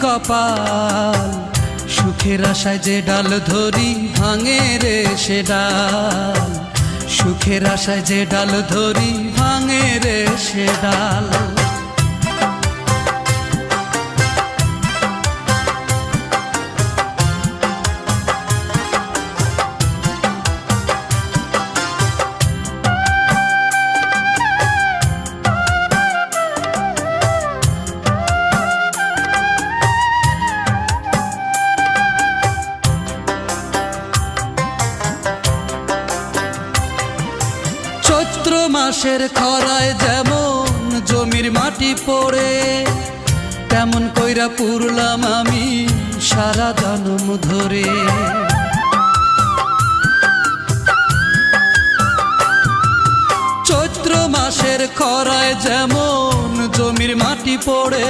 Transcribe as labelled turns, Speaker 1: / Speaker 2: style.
Speaker 1: কপাল, সুখের আশায় যে ডাল ধরি ভাঙে রে সে ডাল, সুখের আশায় যে ডাল ধরি ভাঙে রে সে ডাল। চৈত্র মাসের খরায় যেমন জমির মাটি পড়ে, তেমন কইরা পুরলাম আমি সারা জন্ম ধরে। চৈত্র মাসের খরায় যেমন জমির মাটি পড়ে,